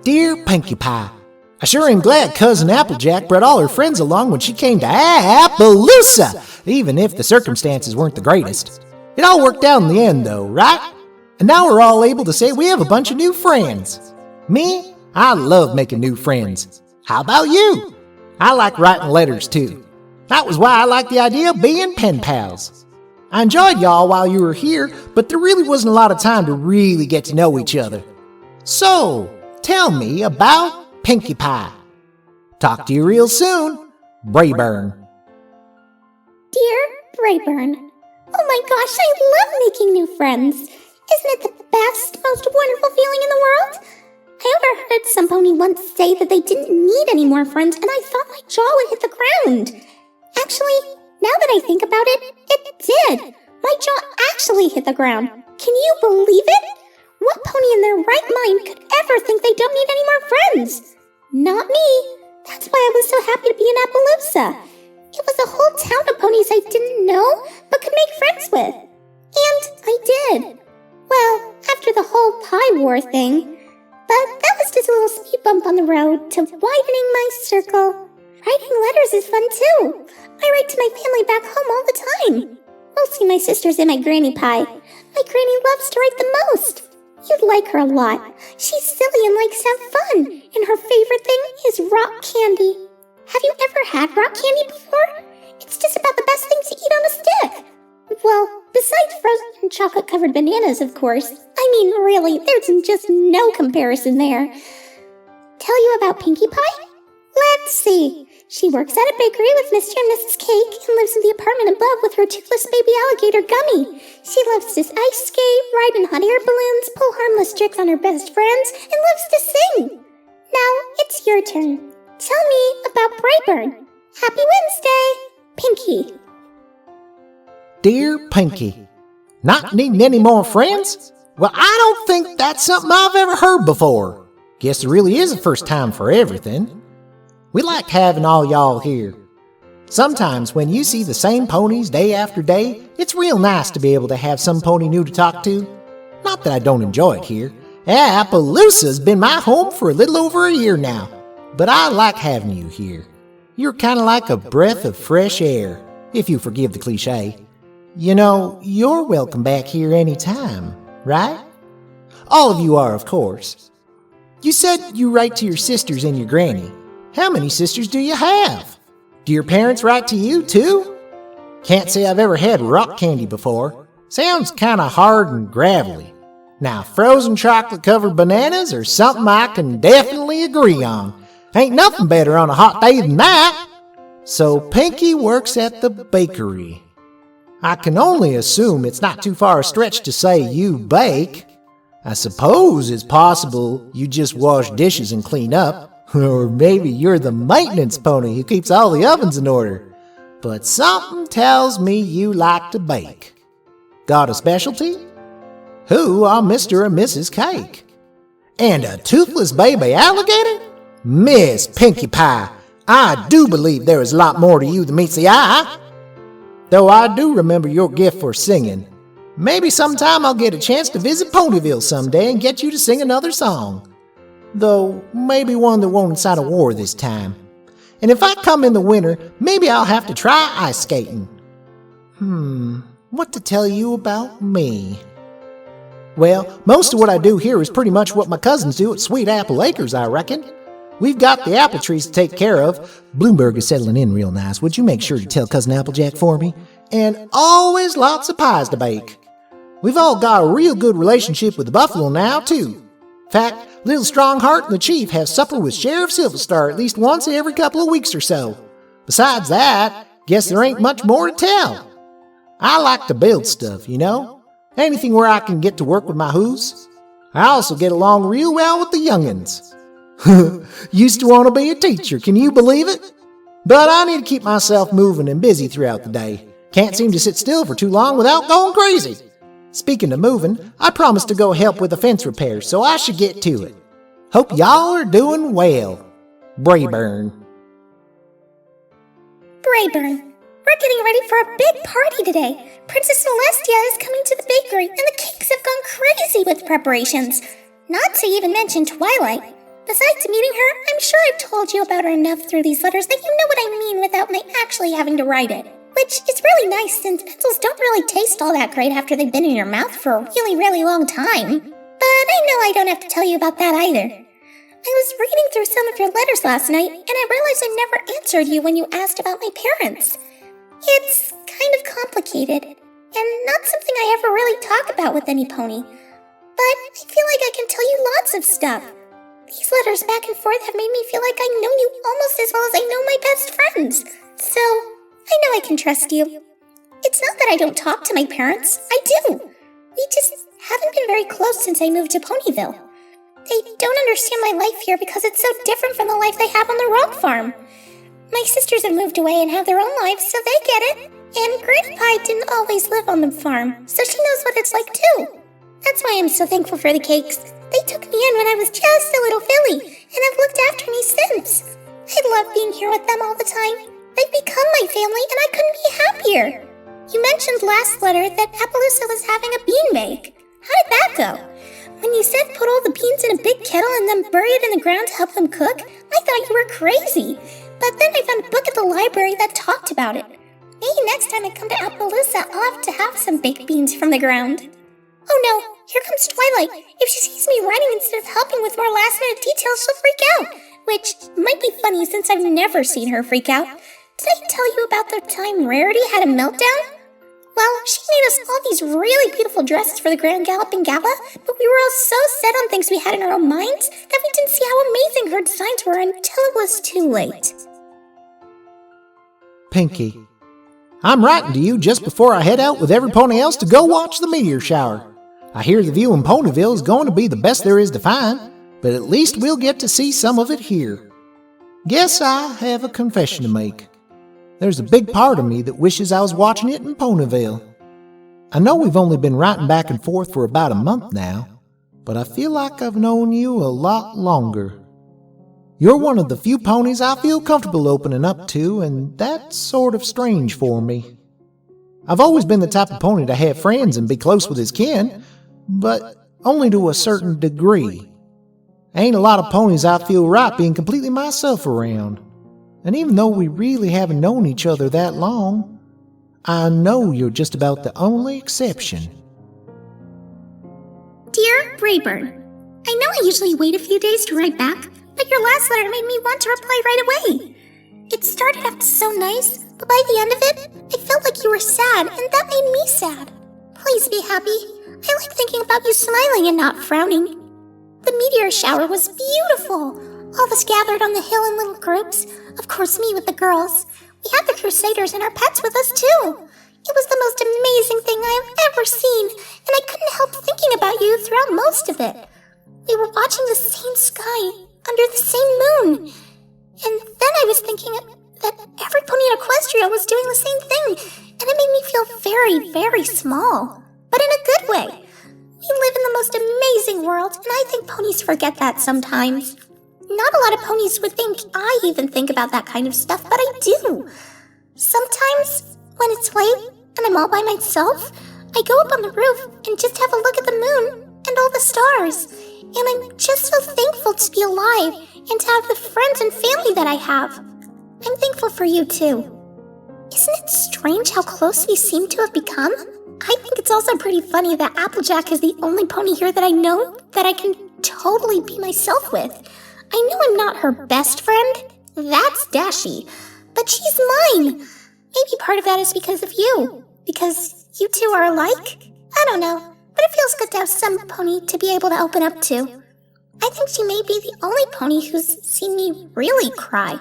Dear Pinkie Pie, I sure am glad Cousin Applejack brought all her friends along when she came to Appaloosa, even if the circumstances weren't the greatest. It all worked out in the end, though, right? And now we're all able to say we have a bunch of new friends. Me, I love making new friends. How about you? I like writing letters, too. That was why I like the idea of being pen pals. I enjoyed y'all while you were here, but there really wasn't a lot of time to really get to know each other. So, tell me about Pinkie Pie. Talk to you real soon, Braeburn. Dear Braeburn, oh my gosh, I love making new friends. Isn't it the best, most wonderful feeling in the world? I overheard some pony once say that they didn't need any more friends, and I thought my jaw would hit the ground. Actually, now that I think about it, it did. My jaw actually hit the ground. Can you believe it? What pony in their right mind could ever think they don't need any more friends? Not me. That's why I was so happy to be in Appaloosa. It was a whole town of ponies I didn't know, but could make friends with. And I did. Well, after the whole pie war thing. But that was just a little speed bump on the road to widening my circle. Writing letters is fun too. I write to my family back home all the time. Mostly my sisters and my Granny Pie. My granny loves to write the most. You'd like her a lot. She's silly and likes to have fun. And her favorite thing is rock candy. Have you ever had rock candy before? It's just about the best thing to eat on a stick. Well, besides frozen chocolate-covered bananas, of course. I mean, really, there's just no comparison there. Tell you about Pinkie Pie? Let's see. She works at a bakery with Mr. and Mrs. Cake and lives in the apartment above with her toothless baby alligator Gummy. She loves to ice skate, ride in hot air balloons, pull harmless tricks on her best friends, and loves to sing. Now, it's your turn. Tell me about Braeburn. Happy Wednesday, Pinkie. Dear Pinkie, not needing any more friends? Well, I don't think that's something I've ever heard before. Guess there really is a first time for everything. We like having all y'all here. Sometimes when you see the same ponies day after day, it's real nice to be able to have some pony new to talk to. Not that I don't enjoy it here. Appaloosa's been my home for a little over a year now. But I like having you here. You're kind of like a breath of fresh air, if you forgive the cliche. You know, you're welcome back here anytime, right? All of you are, of course. You said you write to your sisters and your granny. How many sisters do you have? Do your parents write to you, too? Can't say I've ever had rock candy before. Sounds kinda hard and gravelly. Now, frozen chocolate-covered bananas are something I can definitely agree on. Ain't nothing better on a hot day than that. So Pinkie works at the bakery. I can only assume it's not too far a stretch to say you bake. I suppose it's possible you just wash dishes and clean up. Or maybe you're the maintenance pony who keeps all the ovens in order. But something tells me you like to bake. Got a specialty? Who are Mr. and Mrs. Cake? And a toothless baby alligator? Miss Pinkie Pie, I do believe there is a lot more to you than meets the eye. Though I do remember your gift for singing. Maybe sometime I'll get a chance to visit Ponyville someday and get you to sing another song. Though, maybe one that won't incite a war this time. And if I come in the winter, maybe I'll have to try ice skating. What to tell you about me? Well, most of what I do here is pretty much what my cousins do at Sweet Apple Acres, I reckon. We've got the apple trees to take care of. Bloomberg is settling in real nice. Would you make sure to tell Cousin Applejack for me? And always lots of pies to bake. We've all got a real good relationship with the buffalo now, too. In fact, Little Strongheart and the Chief have supper with Sheriff Silverstar at least once every couple of weeks or so. Besides that, guess there ain't much more to tell. I like to build stuff, you know? Anything where I can get to work with my Hooves. I also get along real well with the young'uns. Used to want to be a teacher, can you believe it? But I need to keep myself moving and busy throughout the day. Can't seem to sit still for too long without going crazy. Speaking of moving, I promised to go help with the fence repairs, so I should get to it. Hope y'all are doing well. Braeburn. Braeburn, we're getting ready for a big party today. Princess Celestia is coming to the bakery, and the cakes have gone crazy with preparations. Not to even mention Twilight. Besides meeting her, I'm sure I've told you about her enough through these letters that you know what I mean without me actually having to write it. Which is really nice since pencils don't really taste all that great after they've been in your mouth for a really, really long time. But I know I don't have to tell you about that either. I was reading through some of your letters last night, and I realized I never answered you when you asked about my parents. It's kind of complicated, and not something I ever really talk about with any pony. But I feel like I can tell you lots of stuff. These letters back and forth have made me feel like I know you almost as well as I know my best friends. So, I know I can trust you. It's not that I don't talk to my parents. I do. We just haven't been very close since I moved to Ponyville. They don't understand my life here because it's so different from the life they have on the rock farm. My sisters have moved away and have their own lives, so they get it. And Pinkie Pie didn't always live on the farm, so she knows what it's like too. That's why I'm so thankful for the cakes. They took me in when I was just a little filly, and have looked after me since. I love being here with them all the time. They've become my family, and I couldn't be happier. You mentioned last letter that Appaloosa was having a bean bake. How did that go? When you said put all the beans in a big kettle and then bury it in the ground to help them cook, I thought you were crazy. But then I found a book at the library that talked about it. Maybe next time I come to Appaloosa, I'll have to have some baked beans from the ground. Oh no, here comes Twilight. If she sees me writing instead of helping with more last-minute details, she'll freak out. Which might be funny since I've never seen her freak out. Did I tell you about the time Rarity had a meltdown? Well, she made us all these really beautiful dresses for the Grand Galloping Gala, but we were all so set on things we had in our own minds that we didn't see how amazing her designs were until it was too late. Pinkie, I'm writing to you just before I head out with every pony else to go watch the meteor shower. I hear the view in Ponyville is going to be the best there is to find, but at least we'll get to see some of it here. Guess I have a confession to make. There's a big part of me that wishes I was watching it in Ponyville. I know we've only been writing back and forth for about a month now, but I feel like I've known you a lot longer. You're one of the few ponies I feel comfortable opening up to, and that's sort of strange for me. I've always been the type of pony to have friends and be close with his kin, but only to a certain degree. Ain't a lot of ponies I feel right being completely myself around. And even though we really haven't known each other that long, I know you're just about the only exception. Dear Braeburn, I know I usually wait a few days to write back, but your last letter made me want to reply right away. It started out so nice, but by the end of it, I felt like you were sad, and that made me sad. Please be happy. I like thinking about you smiling and not frowning. The meteor shower was beautiful. All of us gathered on the hill in little groups. Of course, me with the girls. We had the Crusaders and our pets with us, too. It was the most amazing thing I have ever seen, and I couldn't help thinking about you throughout most of it. We were watching the same sky, under the same moon. And then I was thinking that every pony in Equestria was doing the same thing, and it made me feel very, very small. But in a good way. We live in the most amazing world, and I think ponies forget that sometimes. Not a lot of ponies would think I even think about that kind of stuff, but I do. Sometimes, when it's late and I'm all by myself, I go up on the roof and just have a look at the moon and all the stars. And I'm just so thankful to be alive and to have the friends and family that I have. I'm thankful for you, too. Isn't it strange how close we seem to have become? I think it's also pretty funny that Applejack is the only pony here that I know that I can totally be myself with. I know I'm not her best friend. That's Dashy. But she's mine. Maybe part of that is because of you. Because you two are alike? I don't know. But it feels good to have some pony to be able to open up to. I think she may be the only pony who's seen me really cry.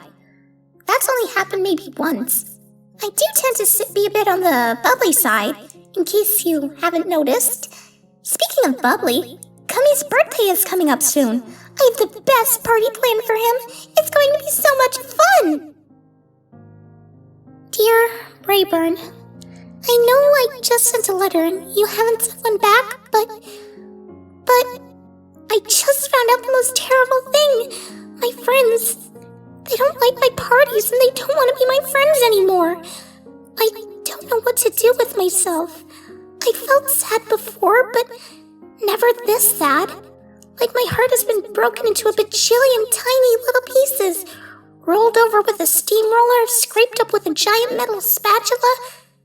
That's only happened maybe once. I do tend to be a bit on the bubbly side, in case you haven't noticed. Speaking of bubbly, Cummy's birthday is coming up soon. I have the best party planned for him. It's going to be so much fun. Dear Braeburn, I know I just sent a letter and you haven't sent one back, but I just found out the most terrible thing. My friends, they don't like my parties and they don't want to be my friends anymore. I don't know what to do with myself. I felt sad before, but never this sad. Like my heart has been broken into a bajillion tiny little pieces, rolled over with a steamroller, scraped up with a giant metal spatula,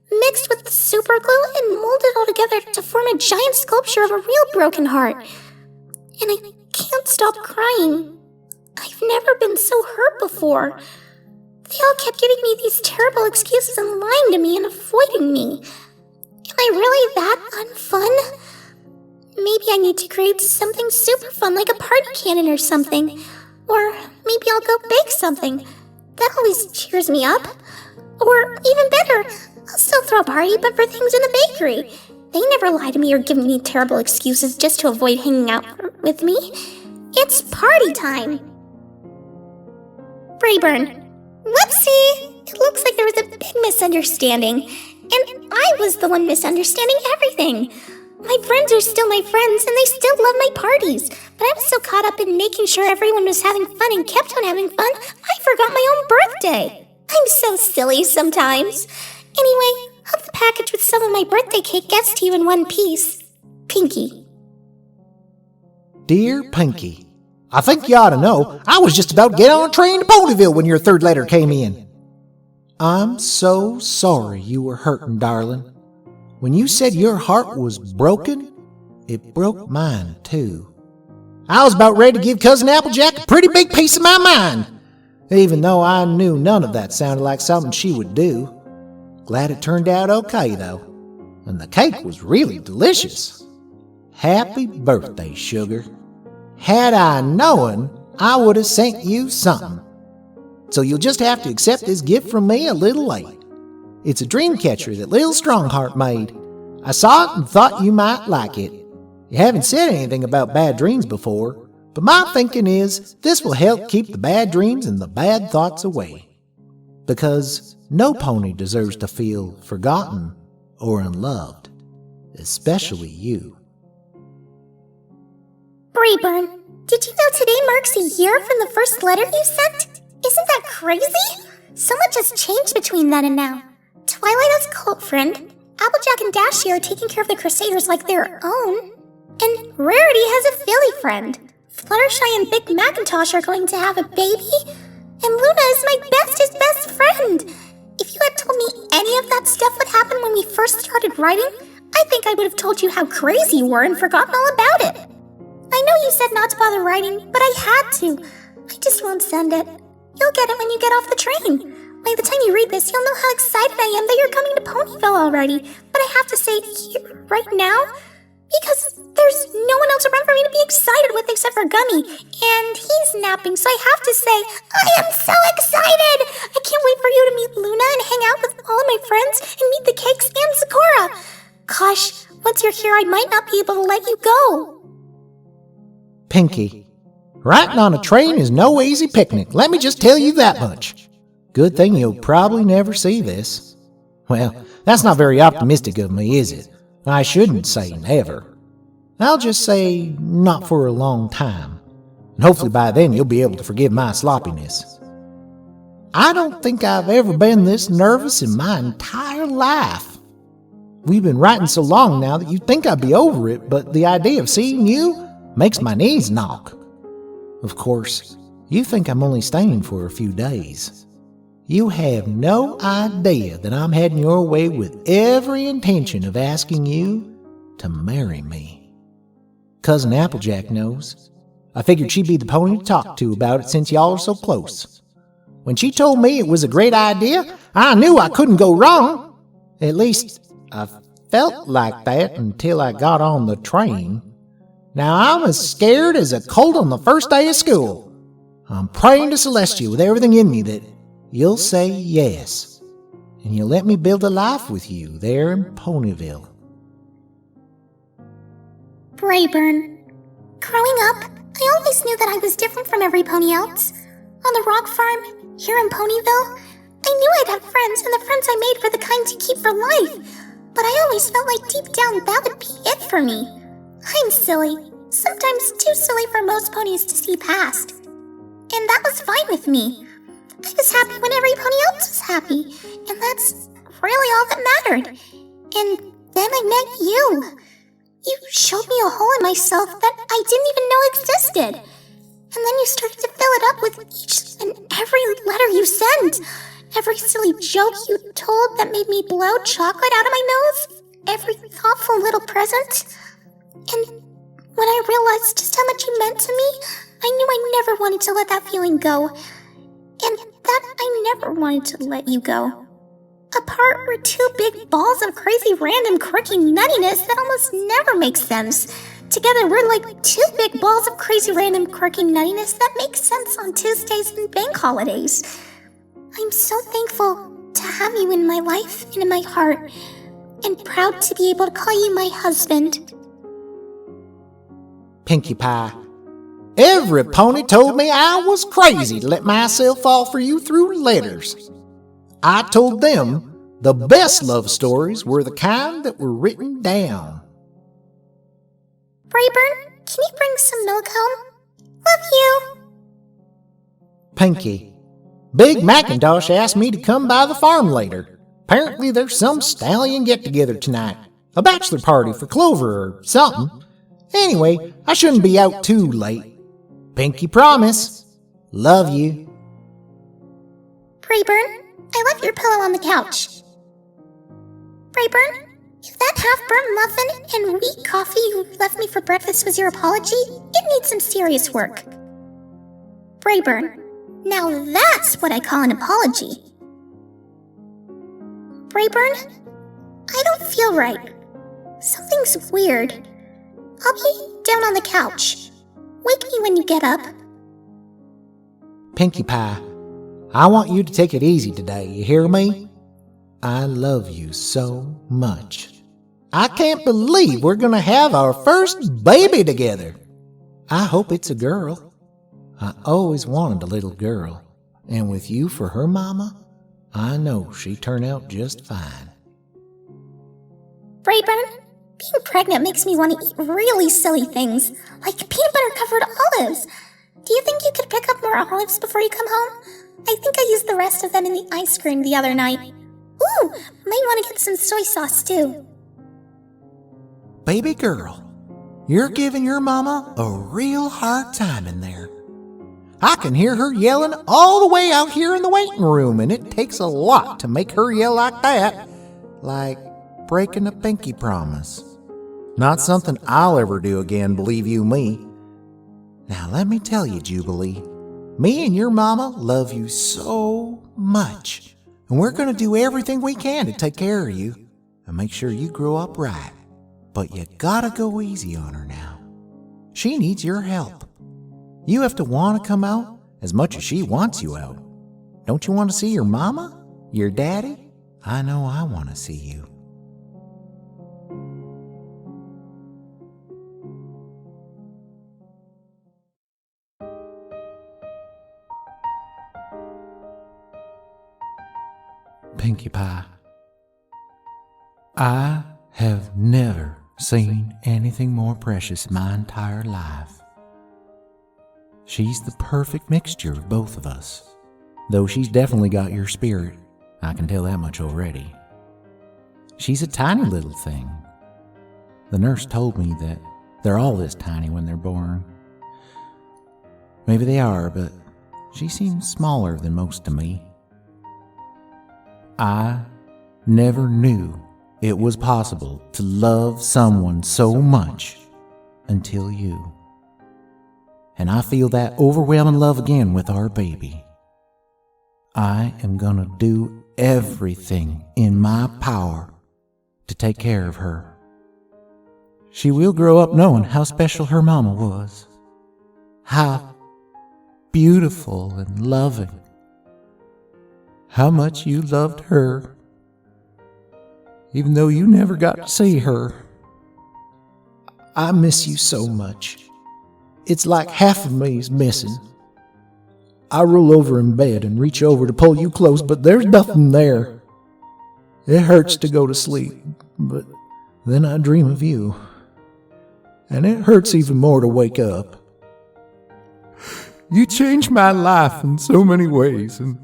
mixed with super glue, and molded all together to form a giant sculpture of a real broken heart. And I can't stop crying. I've never been so hurt before. They all kept giving me these terrible excuses and lying to me and avoiding me. Am I really that unfun? Maybe I need to create something super fun like a party cannon or something. Or maybe I'll go bake something. That always cheers me up. Or even better, I'll still throw a party but for things in the bakery. They never lie to me or give me terrible excuses just to avoid hanging out with me. It's party time. Braeburn. Whoopsie! It looks like there was a big misunderstanding. And I was the one misunderstanding everything. My friends are still my friends, and they still love my parties. But I was so caught up in making sure everyone was having fun and kept on having fun, I forgot my own birthday. I'm so silly sometimes. Anyway, hope the package with some of my birthday cake gets to you in one piece. Pinkie. Dear Pinkie, I think you ought to know, I was just about to get on a train to Ponyville when your third letter came in. I'm so sorry you were hurting, darling. When you said your heart was broken, it broke mine too. I was about ready to give Cousin Applejack a pretty big piece of my mind, even though I knew none of that sounded like something she would do. Glad it turned out okay, though. And the cake was really delicious. Happy birthday, sugar. Had I known, I would have sent you something. So you'll just have to accept this gift from me a little late. It's a dream catcher that Lil Strongheart made. I saw it and thought you might like it. You haven't said anything about bad dreams before, but my thinking is this will help keep the bad dreams and the bad thoughts away. Because no pony deserves to feel forgotten or unloved, especially you. Braeburn, did you know today marks a year from the first letter you sent? Isn't that crazy? So much has changed between then and now. Twilight has a cult friend, Applejack and Dashie are taking care of the Crusaders like their own, and Rarity has a Philly friend. Fluttershy and Big Macintosh are going to have a baby, and Luna is my bestest best friend. If you had told me any of that stuff would happen when we first started writing, I think I would have told you how crazy you were and forgotten all about it. I know you said not to bother writing, but I had to. I just won't send it. You'll get it when you get off the train. By the time you read this, you'll know how excited I am that you're coming to Ponyville already. But I have to say, right now, because there's no one else around for me to be excited with except for Gummy, and he's napping, so I have to say, I am so excited! I can't wait for you to meet Luna and hang out with all of my friends and meet the Cakes and Sakura. Gosh, once you're here, I might not be able to let you go. Pinkie, riding on a train is no easy picnic, let me just tell you that much. Good thing you'll probably never see this. Well, that's not very optimistic of me, is it? I shouldn't say never. I'll just say not for a long time. And hopefully by then you'll be able to forgive my sloppiness. I don't think I've ever been this nervous in my entire life. We've been writing so long now that you'd think I'd be over it, but the idea of seeing you makes my knees knock. Of course, you think I'm only staying for a few days. You have no idea that I'm heading your way with every intention of asking you to marry me. Cousin Applejack knows. I figured she'd be the pony to talk to about it since y'all are so close. When she told me it was a great idea, I knew I couldn't go wrong. At least, I felt like that until I got on the train. Now I'm as scared as a colt on the first day of school. I'm praying to Celestia with everything in me that you'll say yes, and you'll let me build a life with you there in Ponyville. Braeburn. Growing up, I always knew that I was different from every pony else. On the rock farm, here in Ponyville, I knew I'd have friends, and the friends I made were the kind you keep for life. But I always felt like deep down that would be it for me. I'm silly, sometimes too silly for most ponies to see past. And that was fine with me. I was happy when every pony else was happy, and that's really all that mattered. And then I met you. You showed me a hole in myself that I didn't even know existed. And then you started to fill it up with each and every letter you sent. Every silly joke you told that made me blow chocolate out of my nose. Every thoughtful little present. And when I realized just how much you meant to me, I knew I never wanted to let that feeling go. And that I never wanted to let you go. Apart were two big balls of crazy random quirky nuttiness that almost never makes sense. Together we're like two big balls of crazy random quirky nuttiness that make sense on Tuesdays and bank holidays. I'm so thankful to have you in my life and in my heart, and proud to be able to call you my husband. Pinkie Pie, every pony told me I was crazy to let myself fall for you through letters. I told them the best love stories were the kind that were written down. Braeburn, can you bring some milk home? Love you. Pinkie, Big Macintosh asked me to come by the farm later. Apparently there's some stallion get-together tonight. A bachelor party for Clover or something. Anyway, I shouldn't be out too late. Pinkie promise. Love you. Braeburn, I left your pillow on the couch. Braeburn, if that half-burnt muffin and weak coffee you left me for breakfast was your apology, it needs some serious work. Braeburn, now that's what I call an apology. Braeburn, I don't feel right. Something's weird. I'll be down on the couch. Wake me when you get up. Pinkie Pie, I want you to take it easy today, you hear me? I love you so much. I can't believe we're gonna have our first baby together. I hope it's a girl. I always wanted a little girl, and with you for her mama, I know she'd turn out just fine. Braeburn, being pregnant makes me want to eat really silly things, like peanut butter-covered olives. Do you think you could pick up more olives before you come home? I think I used the rest of them in the ice cream the other night. Ooh, might want to get some soy sauce too. Baby girl, you're giving your mama a real hard time in there. I can hear her yelling all the way out here in the waiting room, and it takes a lot to make her yell like that. Like breaking a pinky promise. Not something I'll ever do again, believe you me. Now let me tell you, Jubilee, me and your mama love you so much, and we're going to do everything we can to take care of you and make sure you grow up right. But you gotta go easy on her now. She needs your help. You have to want to come out as much as she wants you out. Don't you want to see your mama? Your daddy? I know I want to see you. Pinkie Pie, I have never seen anything more precious in my entire life. She's the perfect mixture of both of us, though she's definitely got your spirit. I can tell that much already. She's a tiny little thing. The nurse told me that they're all this tiny when they're born. Maybe they are, but she seems smaller than most to me. I never knew it was possible to love someone so much until you. And I feel that overwhelming love again with our baby. I am gonna do everything in my power to take care of her. She will grow up knowing how special her mama was. How beautiful and loving. How much you loved her, even though you never got to see her. I miss you so much. It's like half of me is missing. I roll over in bed and reach over to pull you close, but there's nothing there. It hurts to go to sleep, but then I dream of you. And it hurts even more to wake up. You changed my life in so many ways, and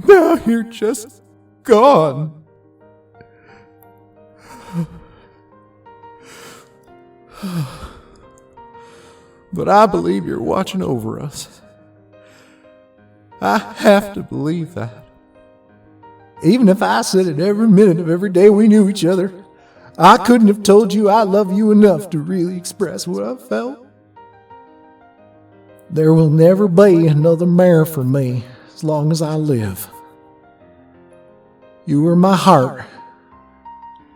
now you're just gone. But I believe you're watching over us. I have to believe that. Even if I said it every minute of every day we knew each other, I couldn't have told you I love you enough to really express what I felt. There will never be another mare for me as long as I live. You are my heart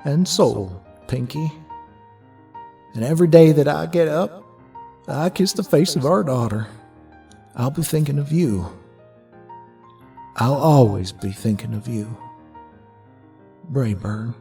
and soul, Pinkie. And every day that I get up, I kiss the face of our daughter, I'll be thinking of you. I'll always be thinking of you. Braeburn.